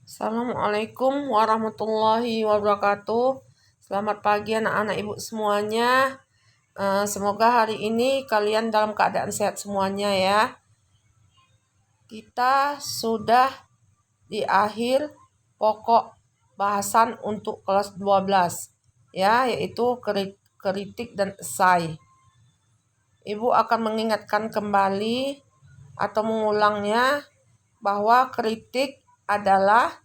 Assalamualaikum warahmatullahi wabarakatuh. Selamat pagi anak-anak ibu semuanya. Semoga hari ini kalian dalam keadaan sehat semuanya ya. Kita sudah di akhir pokok bahasan untuk kelas 12 ya, yaitu kritik dan esai. Ibu akan mengingatkan kembali atau mengulangnya bahwa kritik adalah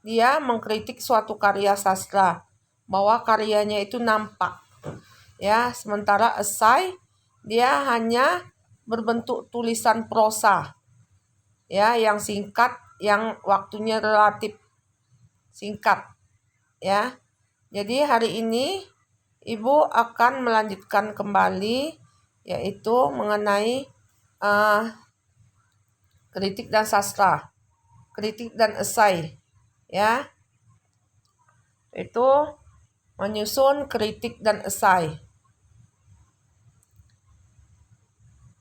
dia mengkritik suatu karya sastra, bahwa karyanya itu nampak ya, sementara esai dia hanya berbentuk tulisan prosa ya, yang singkat, yang waktunya relatif singkat ya. Jadi hari ini ibu akan melanjutkan kembali yaitu mengenai kritik dan sastra, kritik dan esai ya, itu menyusun kritik dan esai.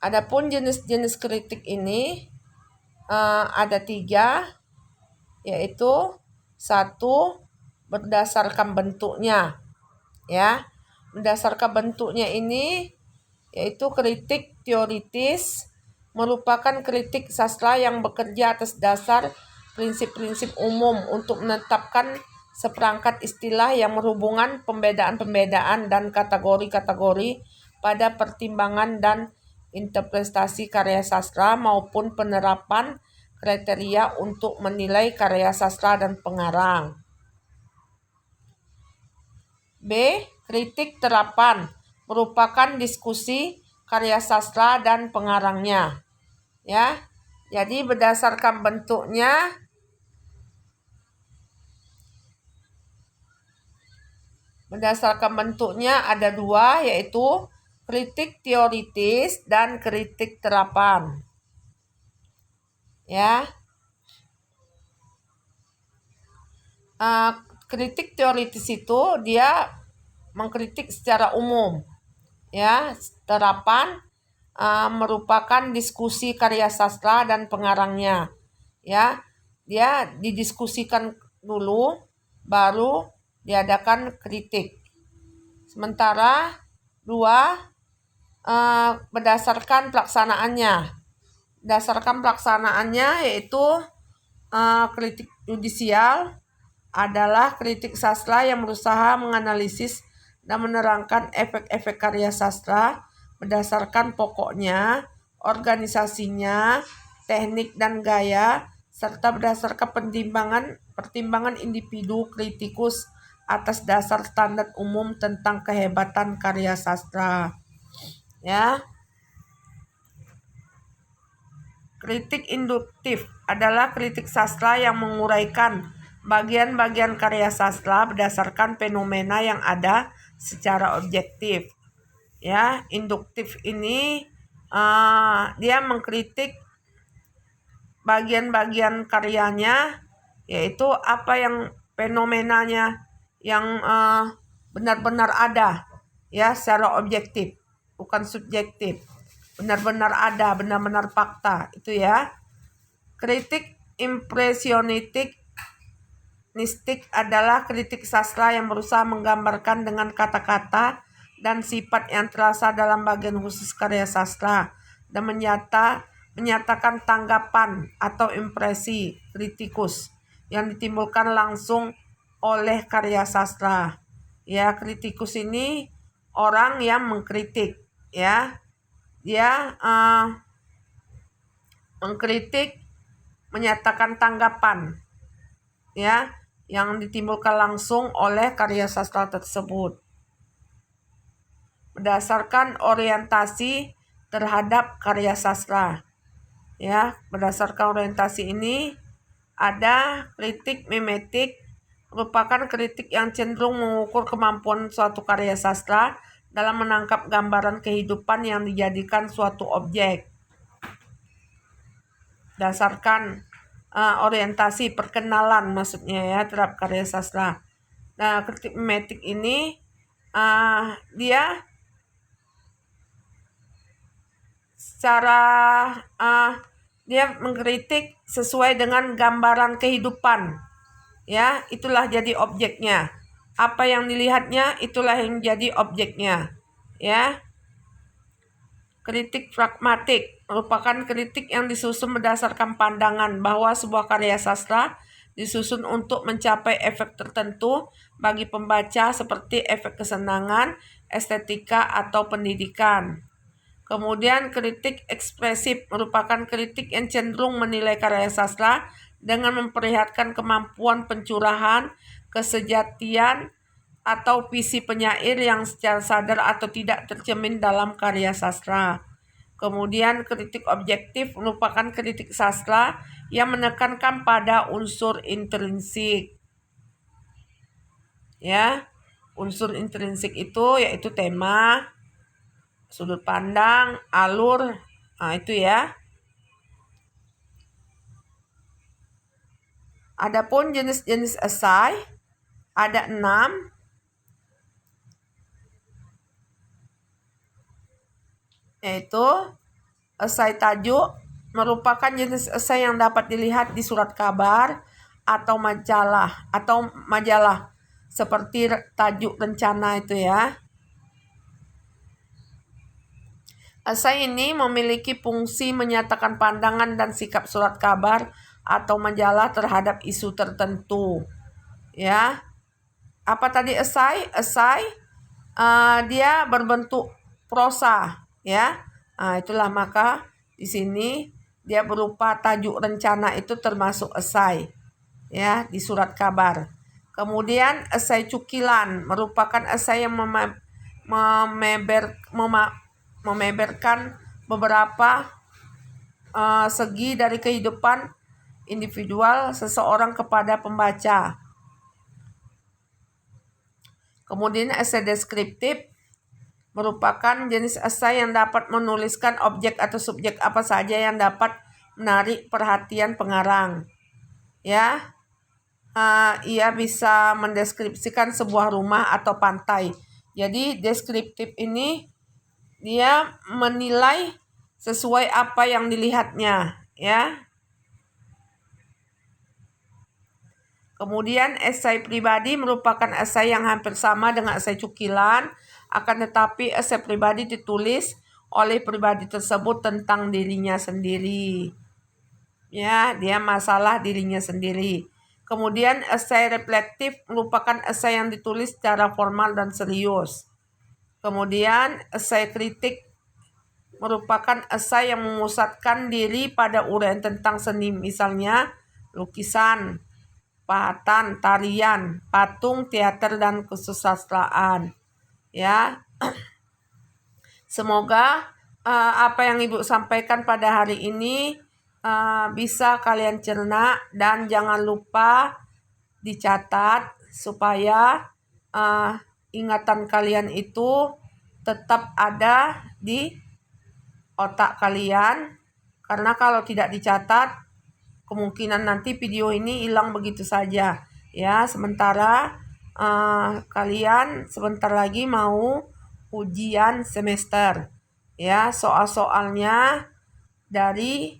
Adapun jenis-jenis kritik ini ada 3, yaitu 1, berdasarkan bentuknya ya. Berdasarkan bentuknya ini yaitu kritik teoritis, merupakan kritik sastra yang bekerja atas dasar prinsip-prinsip umum untuk menetapkan seperangkat istilah yang berhubungan pembedaan-pembedaan dan kategori-kategori pada pertimbangan dan interpretasi karya sastra maupun penerapan kriteria untuk menilai karya sastra dan pengarang. B. Kritik terapan, merupakan diskusi karya sastra dan pengarangnya ya. Jadi berdasarkan bentuknya ada 2, yaitu kritik teoritis dan kritik terapan ya. Kritik teoritis itu dia mengkritik secara umum ya. Terapan merupakan diskusi karya sastra dan pengarangnya ya. Dia didiskusikan dulu baru diadakan kritik. Sementara 2, berdasarkan pelaksanaannya. Yaitu kritik yudisial adalah kritik sastra yang berusaha menganalisis dan menerangkan efek-efek karya sastra berdasarkan pokoknya, organisasinya, teknik dan gaya, serta berdasarkan pertimbangan individu kritikus atas dasar standar umum tentang kehebatan karya sastra ya. Kritik induktif adalah kritik sastra yang menguraikan bagian-bagian karya sastra berdasarkan fenomena yang ada secara objektif ya. Induktif ini dia mengkritik bagian-bagian karyanya, yaitu apa yang fenomenanya yang benar-benar ada ya, secara objektif, bukan subjektif, benar-benar ada, benar-benar fakta itu ya. Kritik impresionistik adalah kritik sastra yang berusaha menggambarkan dengan kata-kata dan sifat yang terasa dalam bagian khusus karya sastra dan menyatakan tanggapan atau impresi kritikus yang ditimbulkan langsung oleh karya sastra ya. Kritikus ini orang yang mengkritik ya. Dia mengkritik, menyatakan tanggapan ya, yang ditimbulkan langsung oleh karya sastra tersebut berdasarkan orientasi terhadap karya sastra ya. Berdasarkan orientasi ini ada kritik mimetik, merupakan kritik yang cenderung mengukur kemampuan suatu karya sastra dalam menangkap gambaran kehidupan yang dijadikan suatu objek berdasarkan orientasi perkenalan maksudnya ya terhadap karya sastra. Nah, kritik mimetik ini dia secara dia mengkritik sesuai dengan gambaran kehidupan. Ya, itulah jadi objeknya. Apa yang dilihatnya itulah yang jadi objeknya. Ya. Kritik pragmatik merupakan kritik yang disusun berdasarkan pandangan bahwa sebuah karya sastra disusun untuk mencapai efek tertentu bagi pembaca seperti efek kesenangan, estetika, atau pendidikan. Kemudian kritik ekspresif merupakan kritik yang cenderung menilai karya sastra dengan memperlihatkan kemampuan pencurahan, kesejatian, atau visi penyair yang secara sadar atau tidak tercermin dalam karya sastra. Kemudian kritik objektif merupakan kritik sastra yang menekankan pada unsur intrinsik. Ya, unsur intrinsik itu yaitu tema, sudut pandang, alur, itu ya. Adapun jenis-jenis esai ada 6. Yaitu esai tajuk merupakan jenis esai yang dapat dilihat di surat kabar atau majalah seperti tajuk rencana itu ya. Esai ini memiliki fungsi menyatakan pandangan dan sikap surat kabar atau majalah terhadap isu tertentu. Ya. Apa tadi esai? Esai dia berbentuk prosa, ya. Itulah maka di sini dia berupa tajuk rencana itu termasuk esai, ya, di surat kabar. Kemudian esai cukilan merupakan esai yang memeberkan beberapa segi dari kehidupan individual seseorang kepada pembaca. Kemudian esai deskriptif merupakan jenis esai yang dapat menuliskan objek atau subjek apa saja yang dapat menarik perhatian pengarang. Ya, ia bisa mendeskripsikan sebuah rumah atau pantai. Jadi deskriptif ini dia menilai sesuai apa yang dilihatnya, ya. Kemudian esai pribadi merupakan esai yang hampir sama dengan esai cukilan, akan tetapi esai pribadi ditulis oleh pribadi tersebut tentang dirinya sendiri. Ya, dia masalah dirinya sendiri. Kemudian esai reflektif merupakan esai yang ditulis secara formal dan serius. Kemudian esai kritik merupakan esai yang memusatkan diri pada uraian tentang seni, misalnya lukisan, pahatan, tarian, patung, teater, dan kesusastraan. Ya, semoga apa yang Ibu sampaikan pada hari ini bisa kalian cerna dan jangan lupa dicatat supaya ingatan kalian itu tetap ada di otak kalian, karena kalau tidak dicatat kemungkinan nanti video ini hilang begitu saja ya. Sementara kalian sebentar lagi mau ujian semester ya. Soal-soalnya dari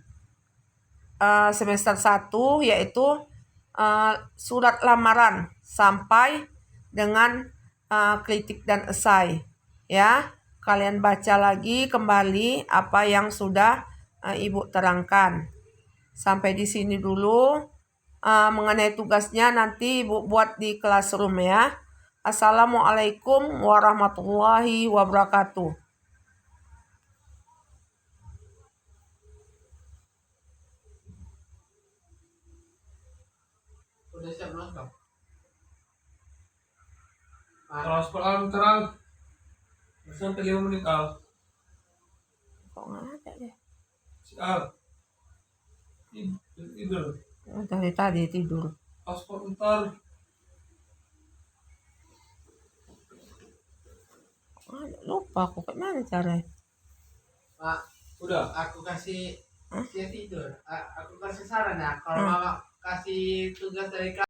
semester 1 yaitu surat lamaran sampai dengan kritik dan esai ya. Kalian baca lagi kembali apa yang sudah Ibu terangkan. Sampai di sini dulu. Mengenai tugasnya nanti Ibu buat di classroom ya. Assalamualaikum warahmatullahi wabarakatuh. Udah siap belum? Transport terang. Sampai 5 menit Al. Kok nggak ada deh? Si Al. Tidur. Dari tadi tidur. Paspor ntar. Lupa aku gimana caranya. Pak, udah. Aku kasih dia tidur. Aku kasih saran ya. Kalau Mama kasih tugas dari